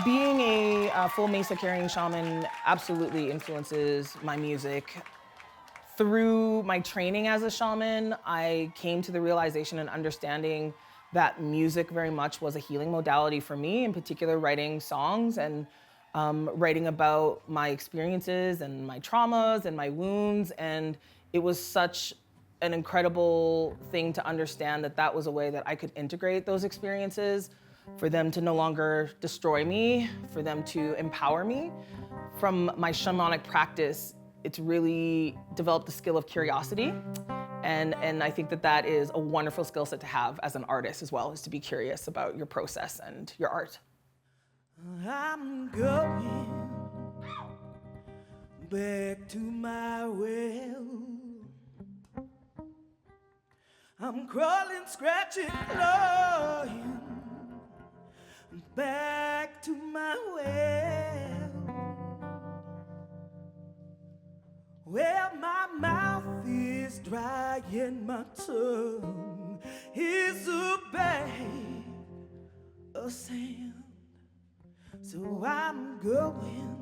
Being a full mesa carrying shaman absolutely influences my music. Through my training as a shaman, I came to the realization and understanding that music very much was a healing modality for me, in particular writing songs and writing about my experiences and my traumas and my wounds. And it was such an incredible thing to understand that that was a way that I could integrate those experiences, for them to no longer destroy me, for them to empower me. From my shamanic practice, it's really developed the skill of curiosity. And I think that that is a wonderful skill set to have as an artist as well, is to be curious about your process and your art. I'm going back to my well. I'm crawling, scratching, clawing back to my well. Well, my mouth is dry and my tongue is a bag of sand. So I'm going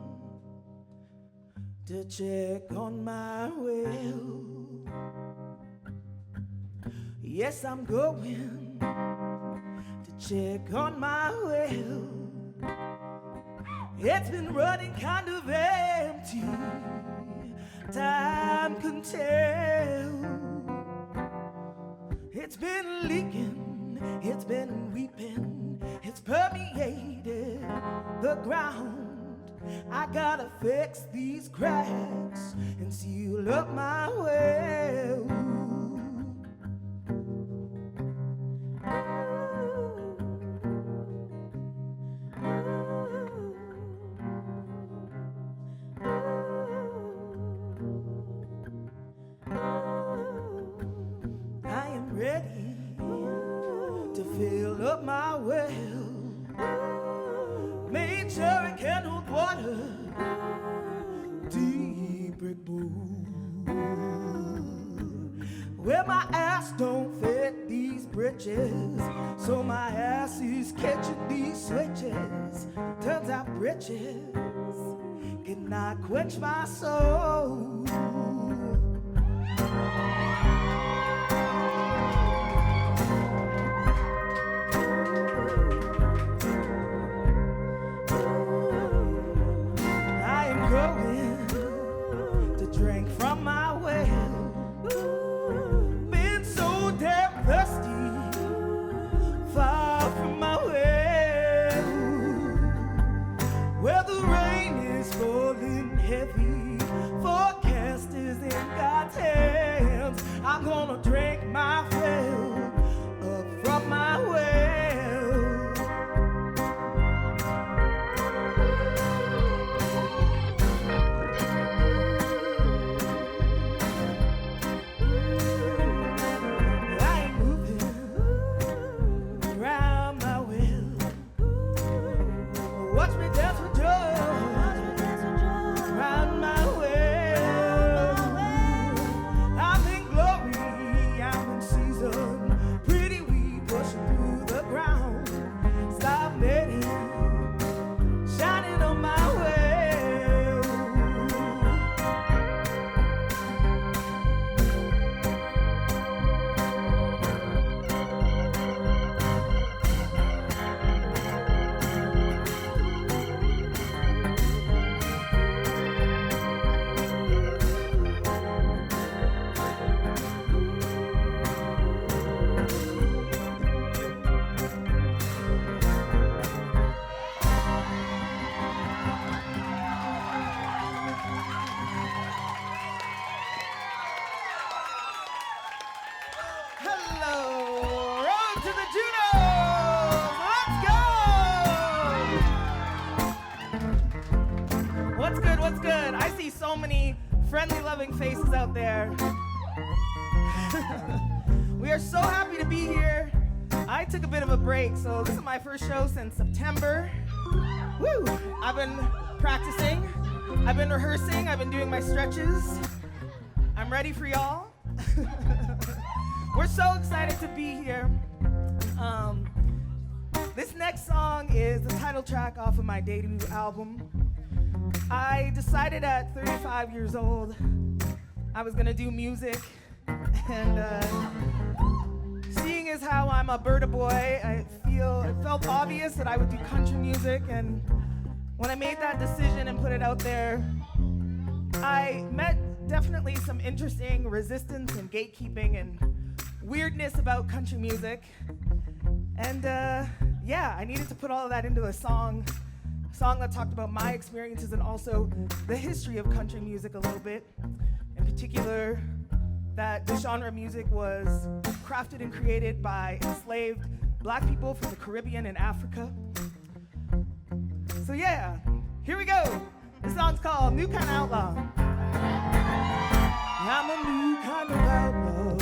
to check on my well. Yes, I'm going to check on my well. It's been running kind of empty, time can tell. It's been leaking, it's been weeping, it's permeated the ground. I gotta fix these cracks and seal up my well. Ready to fill up my well. Made sure it can hold water. Deep brick bowl. Well, my ass don't fit these britches, so my ass is catching these switches. Turns out britches cannot quench my soul. From my well, been so damn thirsty, far from my well. Where the rain is falling heavy, forecast is in God's hands. I'm gonna drink my fill up from my well. Friendly, loving faces out there. We are so happy to be here. I took a bit of a break, so this is my first show since September. Woo! I've been practicing, I've been rehearsing, I've been doing my stretches. I'm ready for y'all. We're so excited to be here. This next song is the title track off of my debut album. I decided at 35 years old I was gonna do music, and seeing as how I'm a Berta boy, it felt obvious that I would do country music, and when I made that decision and put it out there, I met definitely some interesting resistance and gatekeeping and weirdness about country music. And yeah, I needed to put all of that into a song that talked about my experiences and also the history of country music a little bit. In particular, that the genre of music was crafted and created by enslaved Black people from the Caribbean and Africa. So yeah, here we go. This song's called New Kind of Outlaw. I'm a new kind of outlaw.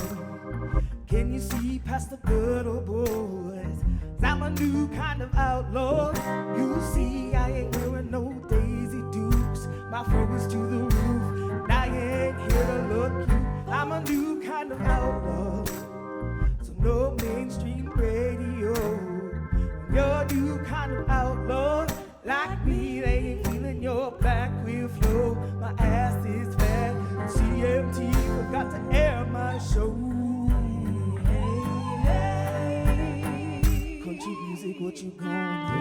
Can you see past the good old boys? I'm a new kind of outlaw. You see, I ain't wearing no Daisy Dukes. My fur is to the roof, and I ain't here to look cute. I'm a new kind of outlaw, so no mainstream radio. When you're a new kind of outlaw, like me, they ain't feeling your back wheel flow. My ass is fat, and CMT forgot to air my show. Country music, what you gonna do?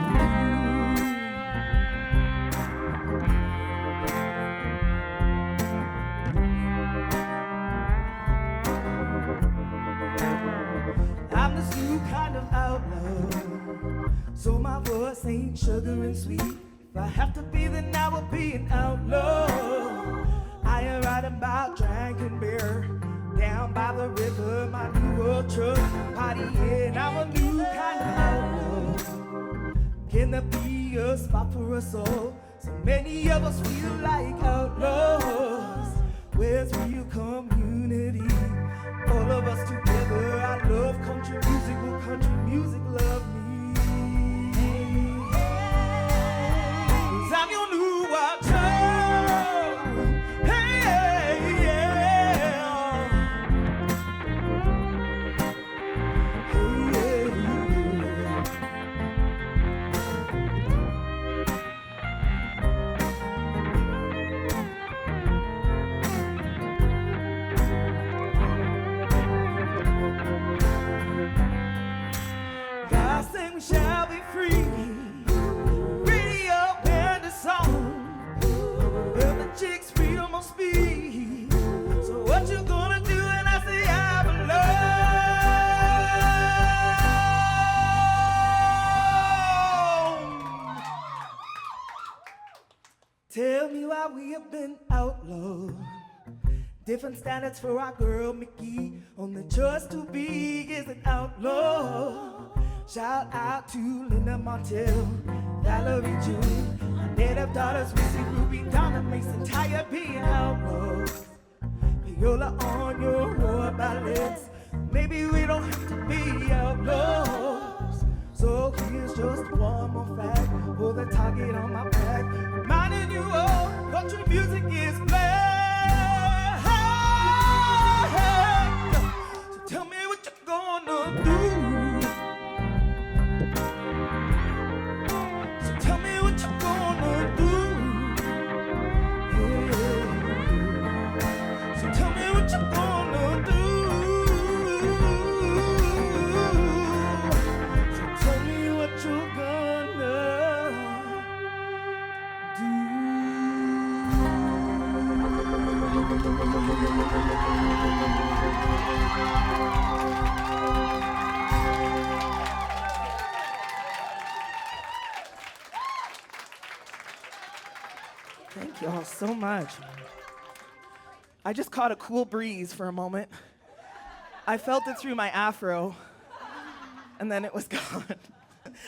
I'm this new kind of outlaw, so my voice ain't sugar and sweet. If I have to be, then I will be an outlaw. I ain't riding about drinking beer down by the river, my new old truck, partying. I'm a new kind of outlaw. Can there be a spot for us all? So many of us feel like outlaws. Where's real community? All of us together. I love country music. Will country music love me? 'Cause I'm your new wild child. Hey, yeah. God saying we shall be free. Radio and a song. Well, the chick's freedom of speech. So what you gonna do when I say I belong? Tell me why we have been outlawed. Different standards for our girl Mickey. Only choice to be is an outlaw. Shout out to Linda Martell, Valerie June, our native daughters, Missy, Ruby, Donna, Mason, tired being outlaws. Viola on your war ballads. Maybe we don't have to be outlaws. So here's just one more fact for the target on my back. Reminding you all, country music is black. So tell me what you're gonna do. So tell me what you're gonna do. Yeah. So tell me what you're gonna do. So tell me what you're gonna Thank you all so much. I just caught a cool breeze for a moment. I felt it through my afro, and then it was gone.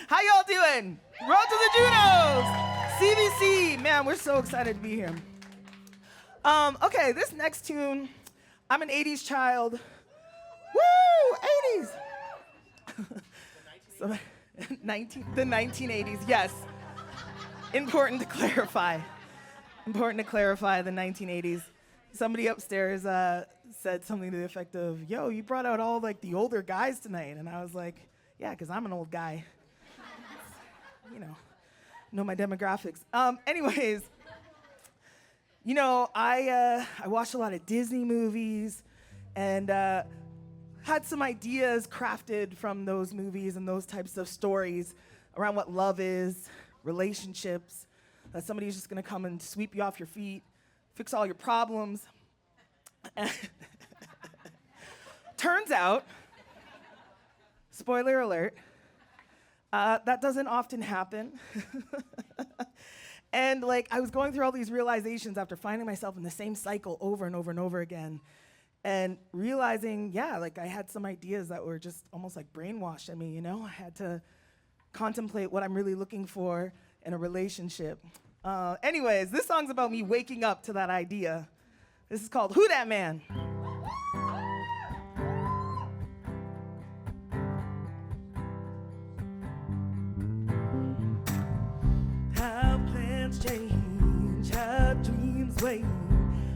How y'all doing? Road to the Junos! CBC, man, we're so excited to be here. Okay, this next tune, I'm an 80s child. Woo, 80s! So, the 1980s, yes. Important to clarify. Important to clarify the 1980s. Somebody upstairs said something to the effect of, yo, you brought out all like the older guys tonight. And I was like, yeah, because I'm an old guy. know my demographics. Anyways, I watched a lot of Disney movies and had some ideas crafted from those movies and those types of stories around what love is, relationships, that somebody's just gonna come and sweep you off your feet, fix all your problems. Turns out, spoiler alert, that doesn't often happen. And I was going through all these realizations after finding myself in the same cycle over and over and over again, and realizing, I had some ideas that were just almost like brainwashed at me, I had to contemplate what I'm really looking for in a relationship. Anyways, this song's about me waking up to that idea. This is called Who Dat Man? How plans change, how dreams wane,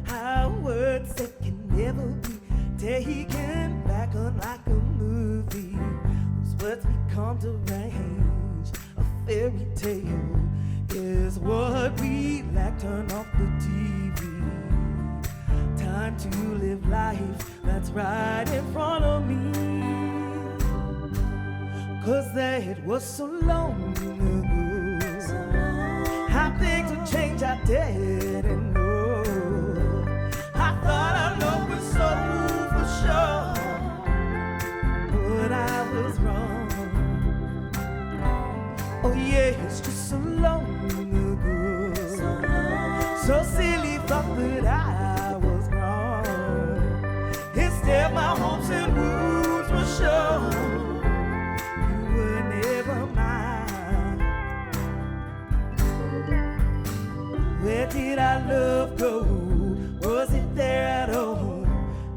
how words that can never be taken back on like a movie. Those words become deranged, a fairy tale is what we lack. Turn off the TV. Time to live life that's right in front of me. 'Cause that was so long ago. How things would change, I didn't know. I thought I know it so for sure, but I was wrong. Oh yeah, it's just so long ago. So silly, thought that I was wrong. Instead, my hopes and wounds were shown. You were never mine. Where did our love go? Was it there at all?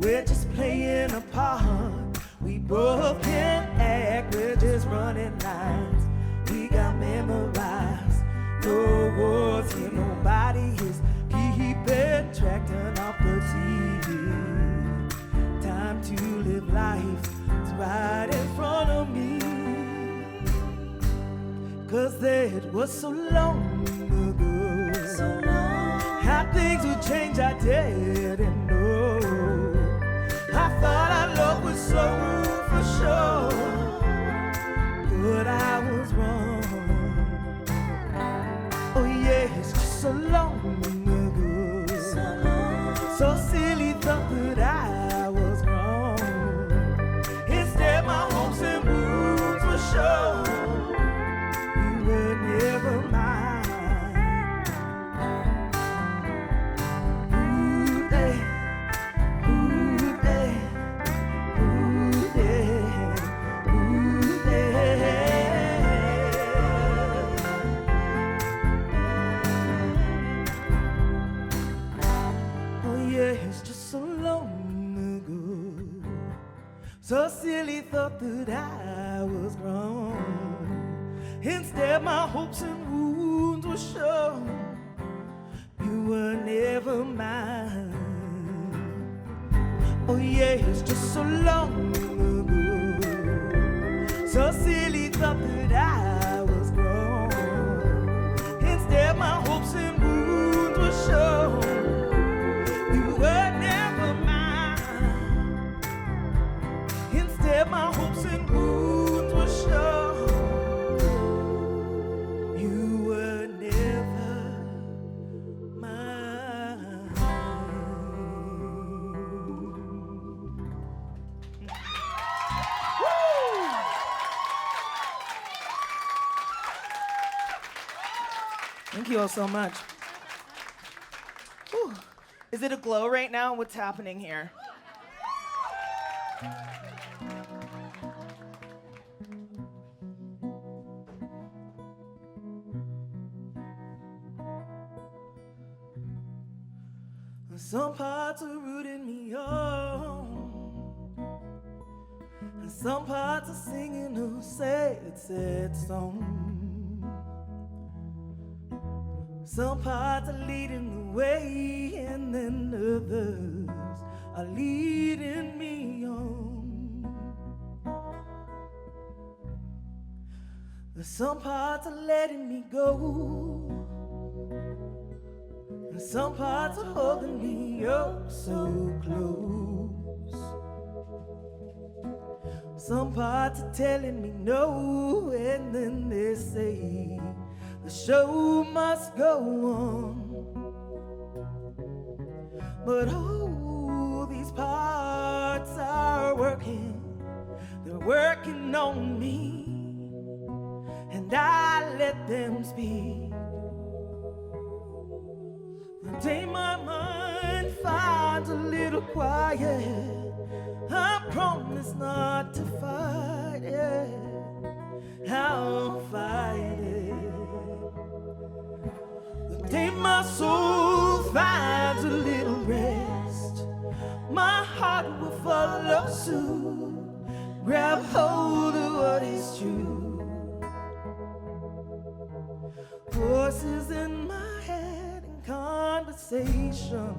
We're just playing a part. We both can act, we're just running lines. We got memorized. No wars here, nobody is keeping track. Turn off the TV. Time to live life, it's right in front of me. 'Cause that was so long ago. So long. How things would change, I didn't know. I thought our love was so for sure, but I was wrong. Oh yeah, it's just so long ago. So silly, thought that I was wrong. Instead, my hopes and wounds were shown. You were never mine. Ooh, they, ooh, they, ooh, they, ooh, they. It's just so long ago. So silly, thought that I was wrong. Instead, my hopes and wounds were shown. You were never mine. Oh yeah, it's just so long ago. So silly, thought that I was wrong. Instead, my hopes and wounds were shown. My hopes and wounds were shown. You were never mine. Thank you all so much. Whew. Is it a glow right now? What's happening here? Some parts are rooting me on, and some parts are singing a sad, sad song. Some parts are leading the way, and then others are leading me on. Some parts are letting me go, and some parts are holding me up so close. Some parts are telling me no, and then they say the show must go on. But oh, these parts are working, they're working on me, and I let them speak. The day my mind finds a little quiet, I promise not to fight it. I'll fight it. The day my soul finds a little rest, my heart will follow suit, grab hold of what is true. Voices in my head and conversation,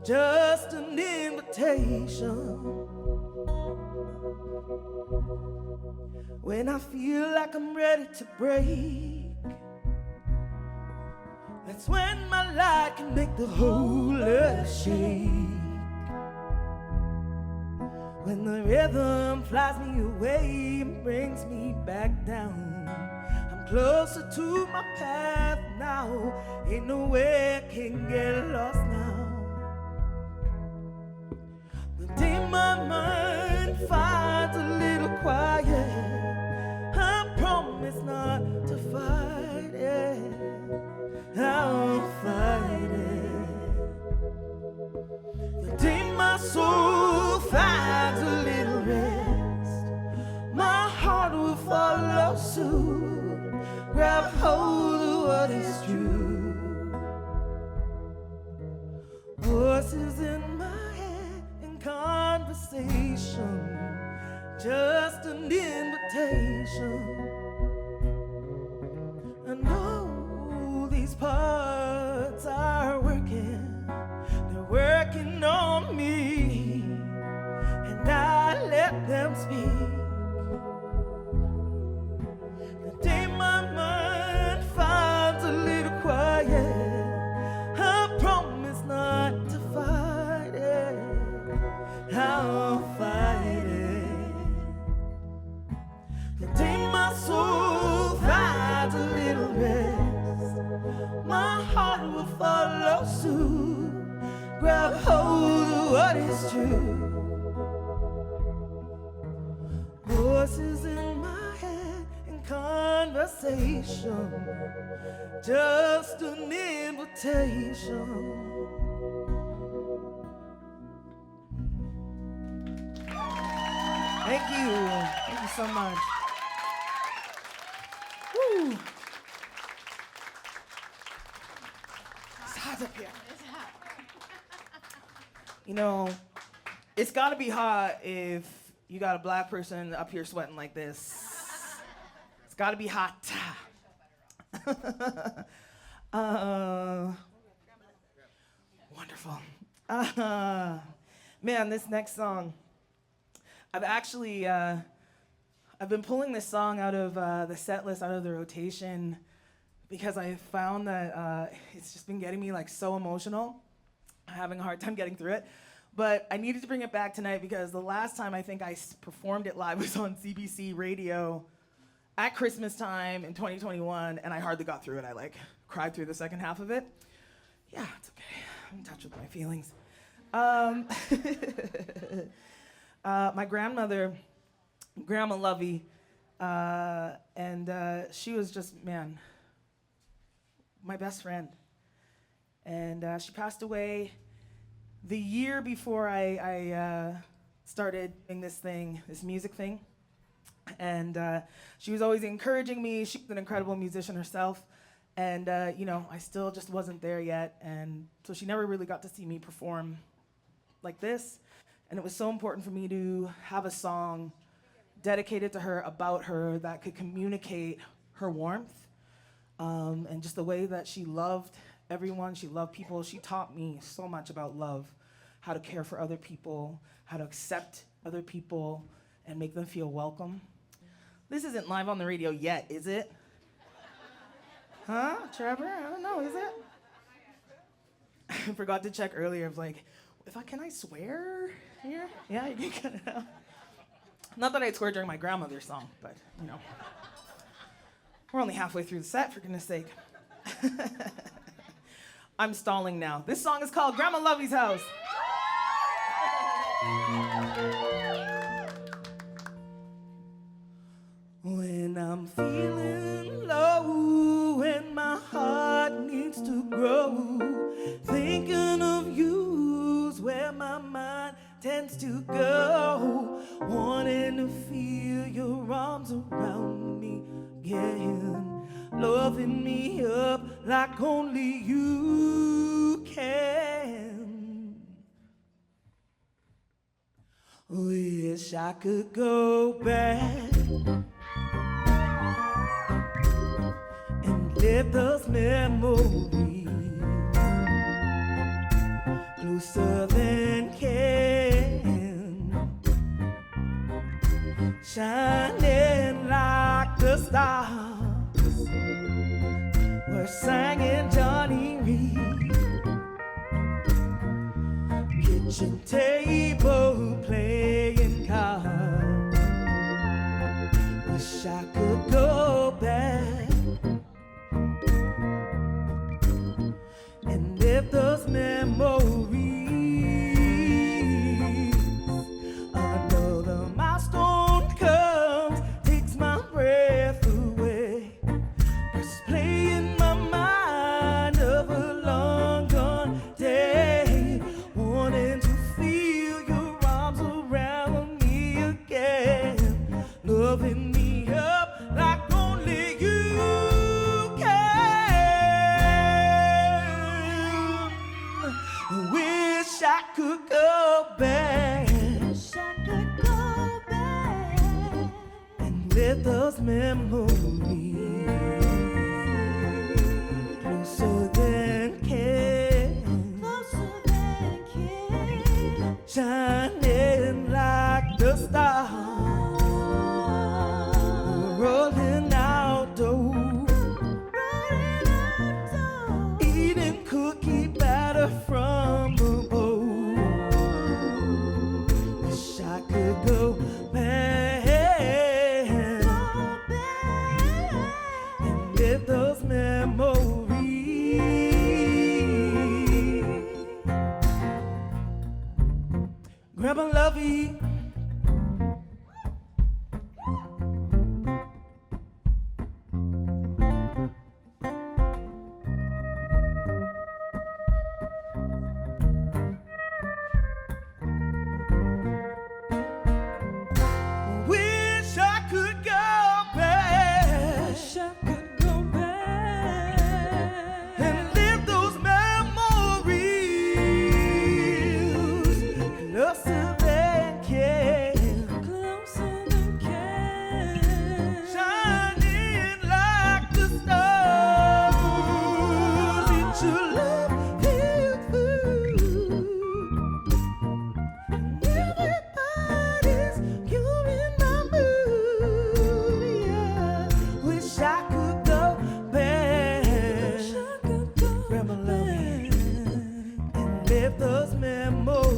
just an invitation. When I feel like I'm ready to break, that's when my light can make the whole earth shake. When the rhythm flies me away and brings me back down, closer to my path now, ain't no way I can get lost now. The day my mind finds a little quiet, I promise not to fight it. I'll fight it. The day my soul finds a little rest, my heart will follow suit, grab hold of what is true. Voices in my head in conversation, just an invitation. And oh, these parts are working, they're working on me, and I let them speak. The day my mind finds a little quiet, I promise not to fight it. I'll fight it. The day my soul finds a little rest, my heart will follow suit, grab hold of what is true. Voices in my head in conversation, just an invitation. Thank you. Thank you so much. Woo. It's hot up here. You know, it's gotta be hot if you got a black person up here sweating like this. It's gotta be hot. Wonderful. Man, this next song, I've been pulling this song out of the set list, out of the rotation, because I found that it's just been getting me like so emotional. I'm having a hard time getting through it. But I needed to bring it back tonight because the last time I think I performed it live was on CBC radio at Christmas time in 2021, and I hardly got through it. I like cried through the second half of it. Yeah, it's okay. I'm in touch with my feelings. My grandmother, Grandma Luvy, and she was just, man, my best friend. And she passed away the year before I started doing this music thing. And she was always encouraging me. She was an incredible musician herself. And, I still just wasn't there yet. And so she never really got to see me perform like this. And it was so important for me to have a song dedicated to her, about her, that could communicate her warmth and just the way that she loved everyone. She loved people. She taught me so much about love, how to care for other people, how to accept other people and make them feel welcome. This isn't live on the radio yet, is it? Huh, Trevor? I don't know, is it? I forgot to check earlier. I was like, can I swear here? Yeah, you can cut it out. Not that I'd swear during my grandmother's song, but, you know. We're only halfway through the set, for goodness sake. I'm stalling now. This song is called Grandma Luvy's House. When I'm feeling low and my heart needs to grow, thinking of you's where my mind tends to go, wanting to feel your arms around me again, loving me up like only you can. Wish I could go back and let those memories closer than can, shining like the stars were singing Johnny Reed, kitchen table playing cards. Wish I could go back and live those memories. Another milestone comes, takes my breath away, press play in my mind of a long gone day, wanting to feel your arms around me again, loving me up like only you can. Wish I could go back. Wish I could go back and let those memories closer than can, shining like the stars, rolling out dough, eating cookie batter from a bowl. Wish I could go back and live those memories. Grandma Luvy. Wish I could go back. Wish I could go back and live those memories closer than can, shining like the stars. It's your love filled food. Everybody's you're in my mood. Yeah. Wish I could go back. Grandma Luvy and live those memories.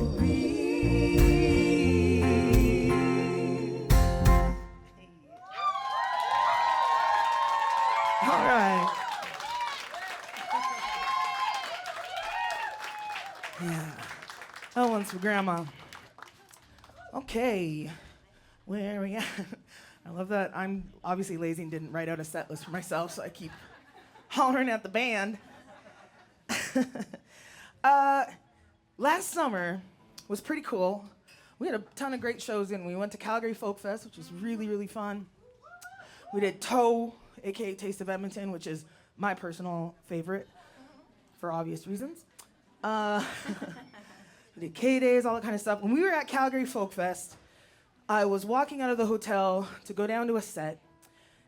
All right. Yeah. That one's for Grandma. Okay. Where are we at? I love that I'm obviously lazy and didn't write out a set list for myself, so I keep hollering at the band. Last summer was pretty cool. We had a ton of great shows in. We went to Calgary Folk Fest, which was really, really fun. We did Toe, aka Taste of Edmonton, which is my personal favorite for obvious reasons. We did K-Days, all that kind of stuff. When we were at Calgary Folk Fest, I was walking out of the hotel to go down to a set,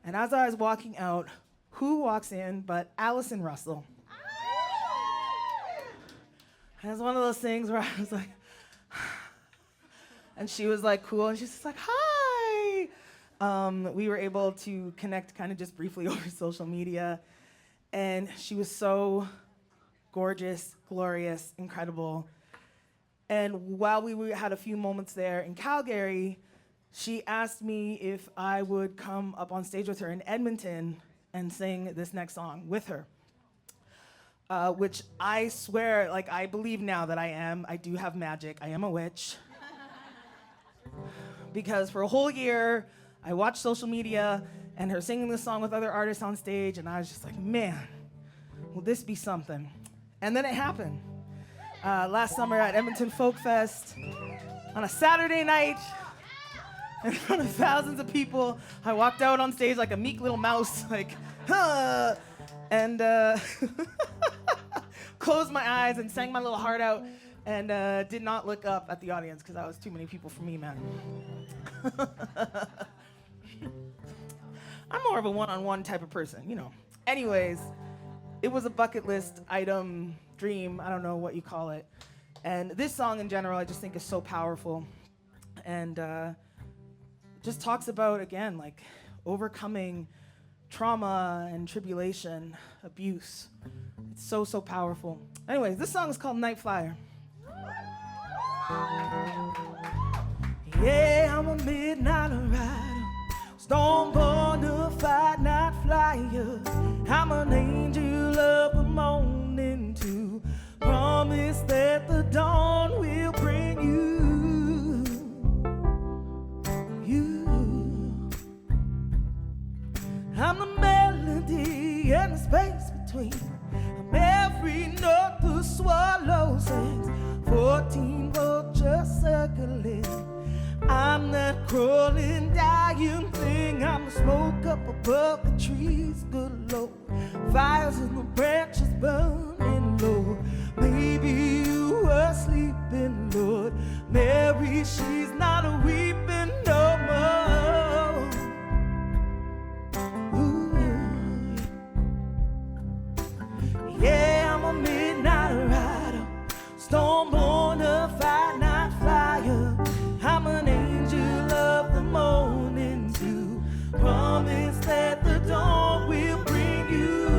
and as I was walking out, who walks in but Allison Russell? And it was one of those things where I was like, and she was like cool, and she's just like, hi. We were able to connect kind of just briefly over social media. And she was so gorgeous, glorious, incredible. And while we had a few moments there in Calgary, she asked me if I would come up on stage with her in Edmonton and sing this next song with her. Which I swear, like, I believe now that I am. I do have magic. I am a witch. Because for a whole year, I watched social media and her singing this song with other artists on stage, and I was just like, man, will this be something? And then it happened. Last summer at Edmonton Folk Fest, on a Saturday night, in front of thousands of people, I walked out on stage like a meek little mouse, like, huh, and closed my eyes and sang my little heart out, and did not look up at the audience because that was too many people for me, man. I'm more of a one-on-one type of person, you know. Anyways, it was a bucket list item, dream, I don't know what you call it. And this song in general, I just think is so powerful. And just talks about, again, like overcoming trauma and tribulation, abuse. It's so, so powerful. Anyways, this song is called Nightflyer. Yeah, I'm a midnight rider, stone born to fight, night flyer. I'm an angel of the morning to promise that the dawn will bring you. I'm the melody and the space between. I'm every note the swallow sings, 14 vultures circling. I'm that crawling, dying thing. I'm the smoke up above the trees, good Lord. Fires in the branches burning low. Maybe you were sleeping, Lord. Mary, she's not a weeping no more. Ooh. Yeah, I'm a midnight rider, storm born to fight, night flyer. I'm an angel of the morning to promise that the dawn will bring you.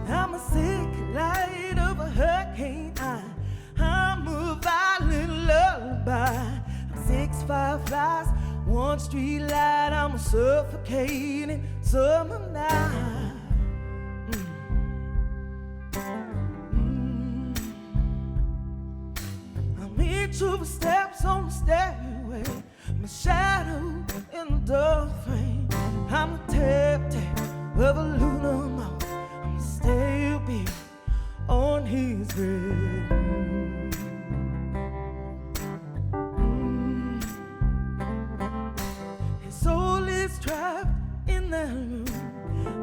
I'm a sick light of a hurricane eye. I'm a violent lullaby. I'm 6 fireflies, one street light. I'm a suffocating summer night. I'm each of the steps on the stairway, my shadow in the door frame. I'm the tap-tap of a lunar moth. I'm the stale beat on his grave. His soul is trapped in that room.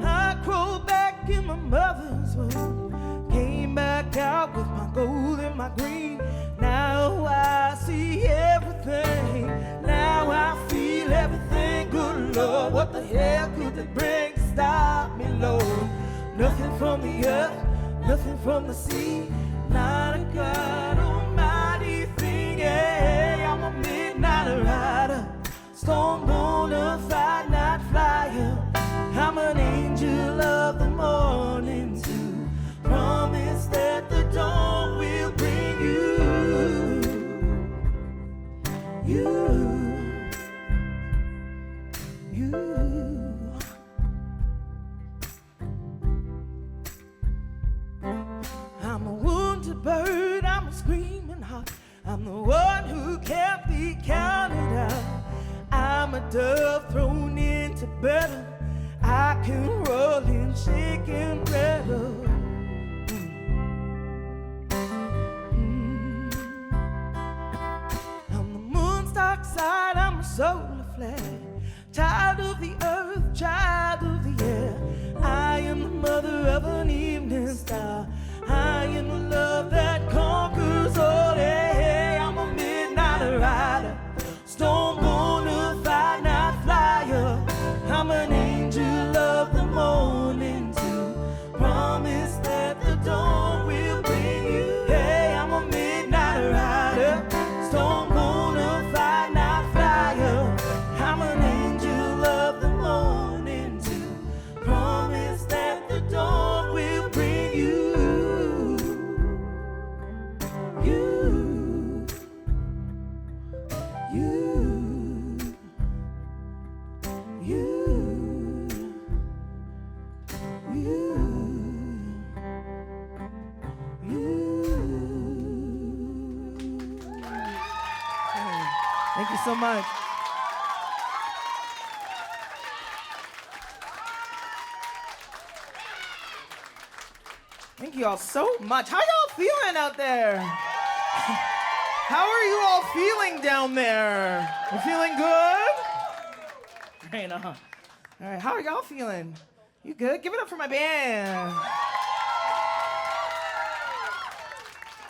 I crawled back in my mother's womb, came back out with my gold and my green. Now I see everything. Now I feel everything. Good Lord, what the hell could they bring to stop me, Lord? Nothing from the earth, nothing from the sea, not a God Almighty thing. Yeah, I'm a midnight rider, storm born to fight, night flyer. I'm an angel of the morning to promise that the dawn will bring you. I'm a wounded bird, I'm a screaming heart. I'm the one who can't be counted out. I'm a dove thrown into battle. I can roll and shake and rattle. I'm the moon's dark side, I'm a solar flare. Child of the earth, child of the air. I am the mother of an evening star. I am the love that conquers all. Hey, I'm a midnight rider, storm born to fight, night flyer. I'm an angel of the morning too. much. Thank you all so much. How y'all feeling out there? How are you all feeling down there? You feeling good? Right on. All right, how are y'all feeling? You good? Give it up for my band.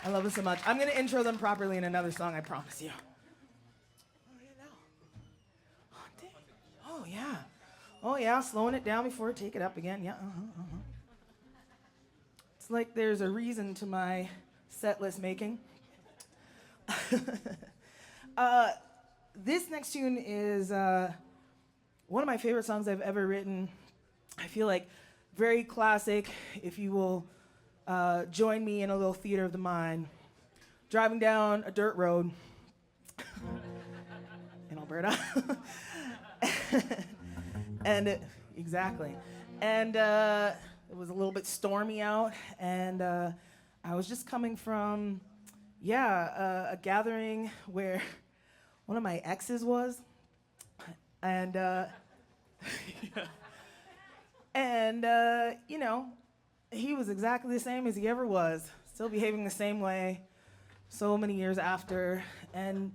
I love it so much. I'm gonna intro them properly in another song, I promise you. Oh yeah. Oh yeah, slowing it down before I take it up again. Yeah, It's like there's a reason to my set list making. This next tune is one of my favorite songs I've ever written. I feel like very classic, if you will join me in a little theater of the mind. Driving down a dirt road in Alberta. Exactly. And it was a little bit stormy out, and I was just coming from, a gathering where one of my exes was, and he was exactly the same as he ever was, still behaving the same way so many years after, and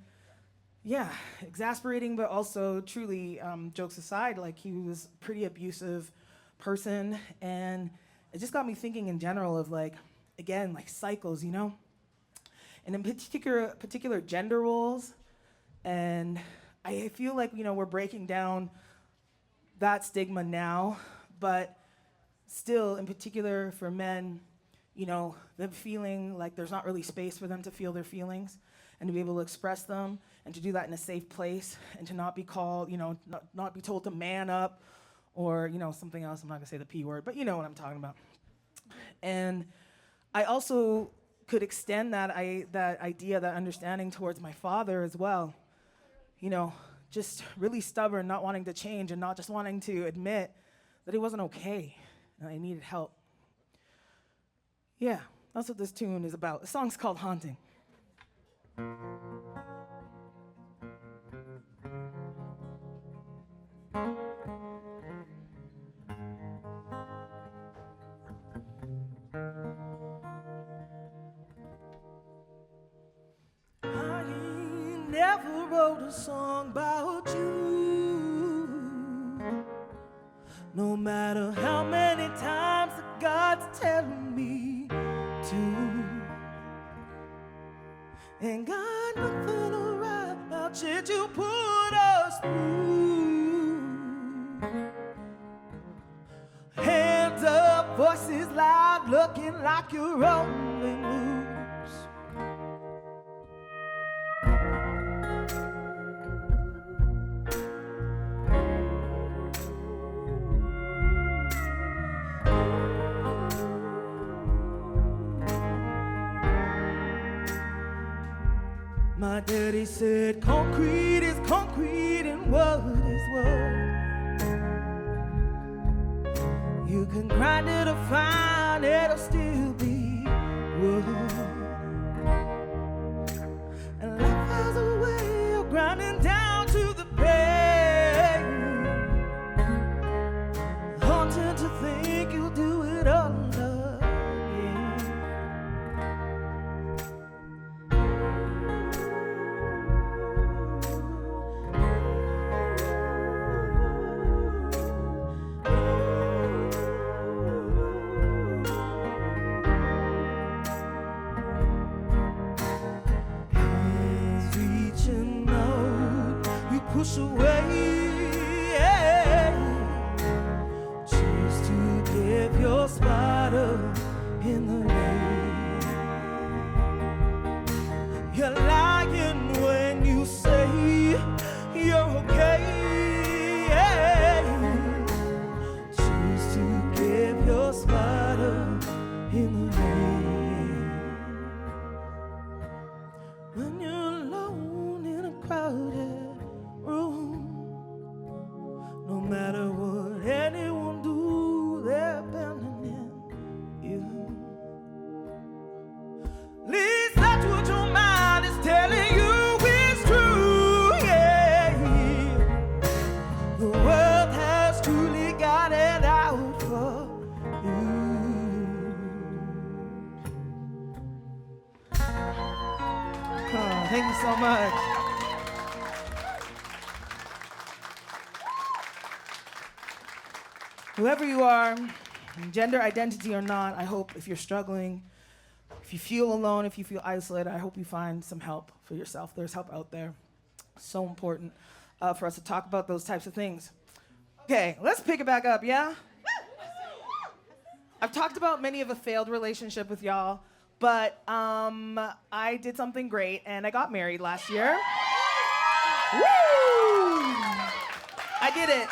exasperating, but also truly, jokes aside, like he was a pretty abusive person, and it just got me thinking in general of again, cycles, and in particular gender roles, and I feel like, we're breaking down that stigma now, but still, in particular for men, them feeling like there's not really space for them to feel their feelings and to be able to express them and to do that in a safe place and to not be called, not be told to man up or, something else. I'm not gonna say the P word, but you know what I'm talking about. And I also could extend that idea, that understanding towards my father as well. Just really stubborn, not wanting to change and not just wanting to admit that it wasn't okay and I needed help. Yeah, that's what this tune is about. The song's called Haunting. I never wrote a song about you, no matter how many times the God's telling me to. Ain't got nothing to write about, shit you put us through. Hands up, voices loud, looking like you're rolling loose. My daddy said concrete is concrete and wood is wood. You can grind it or fine, it'll still be wood. And life has a way of grinding down to the pain. Haunting to think you'll do it all again. Push away, choose to give your spot up in the rain. You're lying when you say you're okay. Choose to give your spot up in the rain. When you're alone in a crowded no matter what anyone do, they're abandoning you. At least that's what your mind is telling you is true, yeah. so much. Whoever you are, gender identity or not, I hope if you're struggling, if you feel alone, if you feel isolated, I hope you find some help for yourself. There's help out there. So important for us to talk about those types of things. Okay, let's pick it back up, yeah? I've talked about many of a failed relationship with y'all, but I did something great, and I got married last year. Woo! I did it.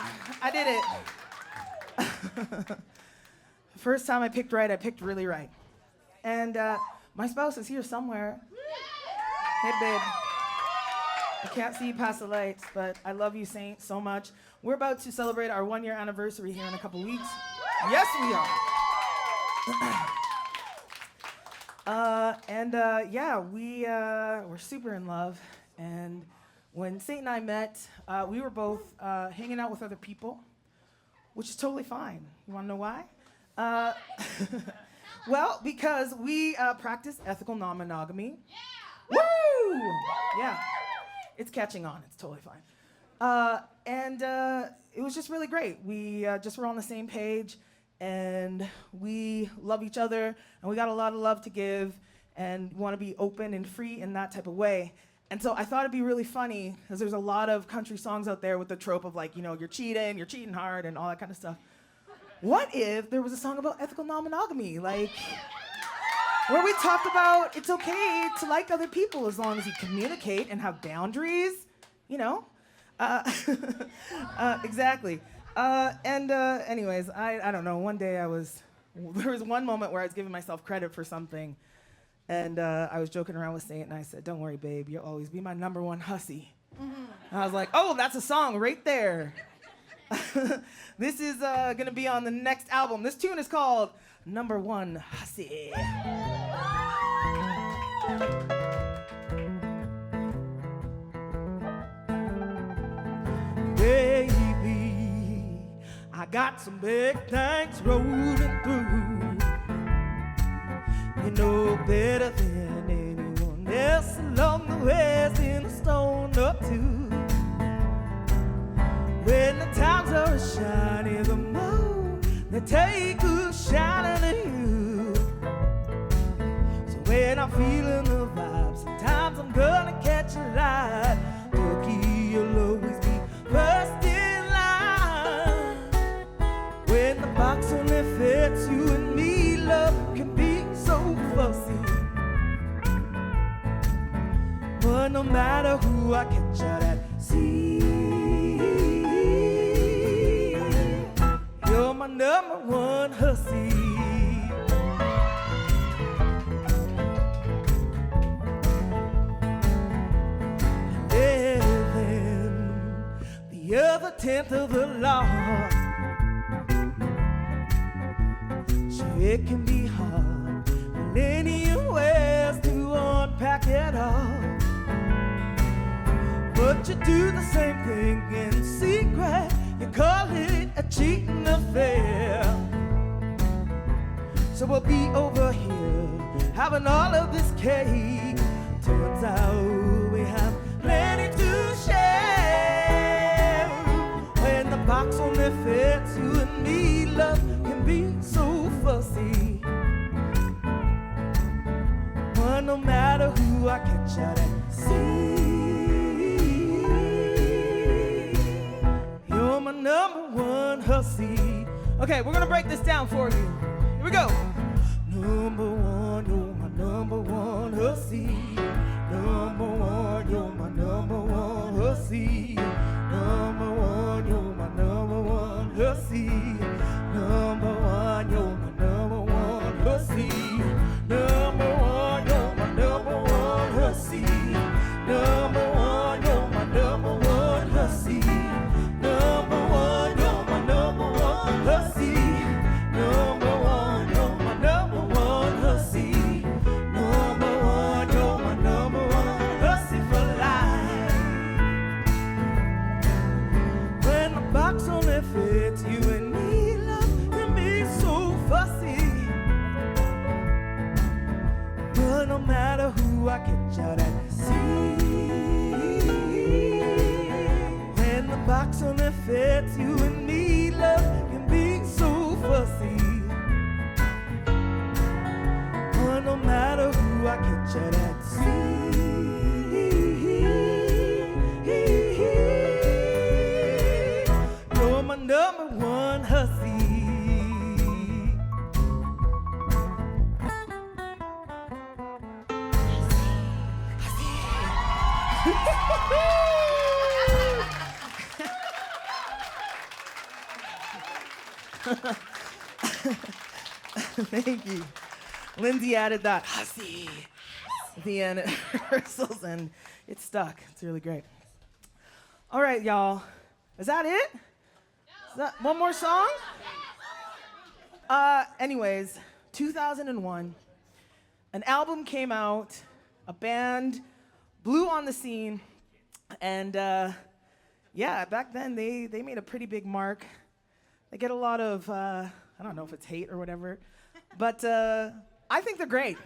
First time I picked right, I picked really right. And my spouse is here somewhere. Hey, babe. I can't see you past the lights, but I love you, Saint, so much. We're about to celebrate our 1-year anniversary here in a couple weeks. Yes, we are. We're super in love. And when Saint and I met, we were both hanging out with other people, which is totally fine. You want to know why? Well, because we practice ethical non-monogamy. Yeah. Woo! Yeah. It's catching on. It's totally fine. It was just really great. We just were on the same page, and we love each other, and we got a lot of love to give, and want to be open and free in that type of way. And so I thought it'd be really funny, because there's a lot of country songs out there with the trope of like, you're cheating hard, and all that kind of stuff. What if there was a song about ethical non-monogamy, like where we talked about it's okay to like other people as long as you communicate and have boundaries, Exactly. Anyways, I don't know. One day there was one moment where I was giving myself credit for something, and I was joking around with Saint, and I said, "Don't worry, babe, you'll always be my number one hussy." Mm-hmm. And I was like, "Oh, that's a song right there." This is gonna be on the next album. This tune is called Number One Hussy. Baby, I got some big things rolling through. You know better than anyone else along the west in a stone up to. When the times are shiny, the moon, they take a shining to you. So when I'm feeling the vibe, sometimes I'm gonna catch a light. Cookie, you'll always be first in line. When the box only fits you and me, love can be so fussy. But no matter who I catch out at sea, you're my number one hussy. Living the other 10th of the law. Sure, it can be hard, millennium ways to unpack it all. But you do the same thing in secret. You call it a cheating affair. So we'll be over here having all of this cake. Turns out we have plenty to share. When the box only fits you and me, love can be so fussy. But no matter who I catch out at sea, you're my number one hussy. Okay, we're gonna break this down for you. Here we go. Number one, you're my number one hussy. Number one, you're my number one hussy. Number one, you're my number one hussy. Number one, you're my number one hussy. Number one, you're my number one hussy. Number one, you're my number one hussy. Number one, you're my number one hussy. Number one, you're my number one hussy. Number one, you're my number one hussy for life. When the box only fits you and me, love can be so fussy. But no matter who I catch out at sea, That's you and me, love can be so fussy. But no matter who I catch at sea, you're my number one hussy. Thank you. Lindsay added that hussy at the end of rehearsals, and it stuck. It's really great. All right, y'all. Is that it? Is that one more song? Anyways, 2001, an album came out, a band blew on the scene, and yeah, back then they made a pretty big mark. They get a lot of, I don't know if it's hate or whatever, but I think they're great.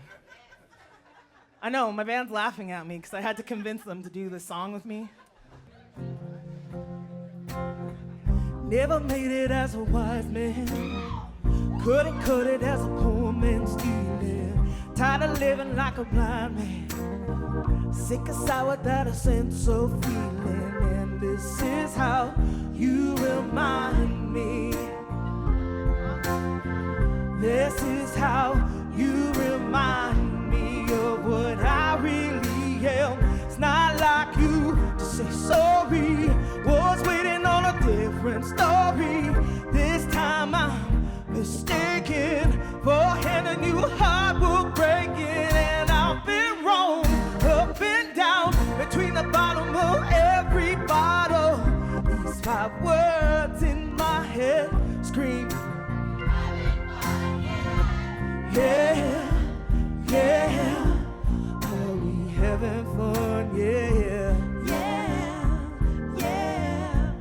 I know, my band's laughing at me because I had to convince them to do this song with me. Never made it as a wise man, couldn't cut it as a poor man stealing. Tired of living like a blind man, sick and sour without a sense of feeling. And this is how you remind me. This is how you remind me of what I really am. It's not like you to say sorry. Was waiting on a different story. This time I'm mistaken for handing you hard work breaking. And I've been wrong, up and down, between the bottom of every bottle. These 5 words in my head scream, yeah, yeah. Are we having fun? Yeah, yeah, yeah.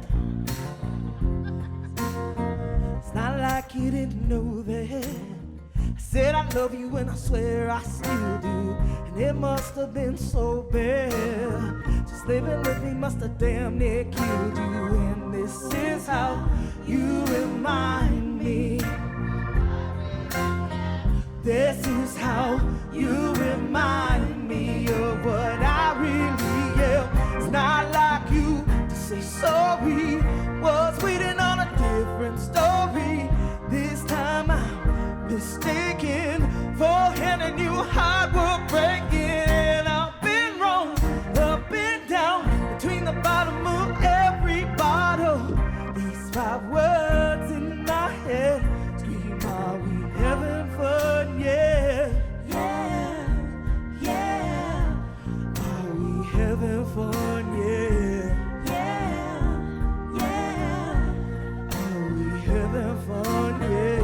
It's not like you didn't know that. I said I love you and I swear I still do. And it must have been so bad. Just living with me must have damn near killed you. And this is how you remind me. This is how you remind me of what I really am. It's not like you to say sorry. Was waiting on a different story. This time I'm mistaken for handing you hard work breaking. And I've been wrong, up and down, between the bottom of every bottle. These 5 words in my head scream, are we having fun? Yeah, yeah, yeah. Are we having fun? Yeah, yeah, yeah. Are we having fun? Yeah,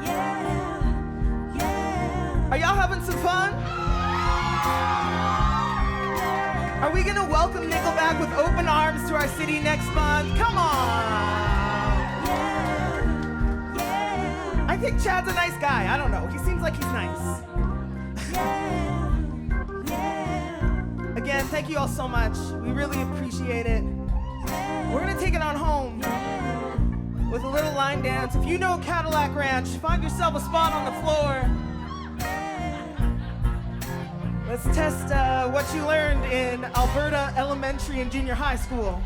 yeah, yeah. Are y'all having some fun? Are we gonna welcome Nickelback with open arms to our city next month? Come on. I think Chad's a nice guy. I don't know. He seems like he's nice. Yeah, yeah. Again, thank you all so much. We really appreciate it. We're gonna take it on home with a little line dance. If you know Cadillac Ranch, find yourself a spot on the floor. Let's test what you learned in Alberta elementary and junior high school.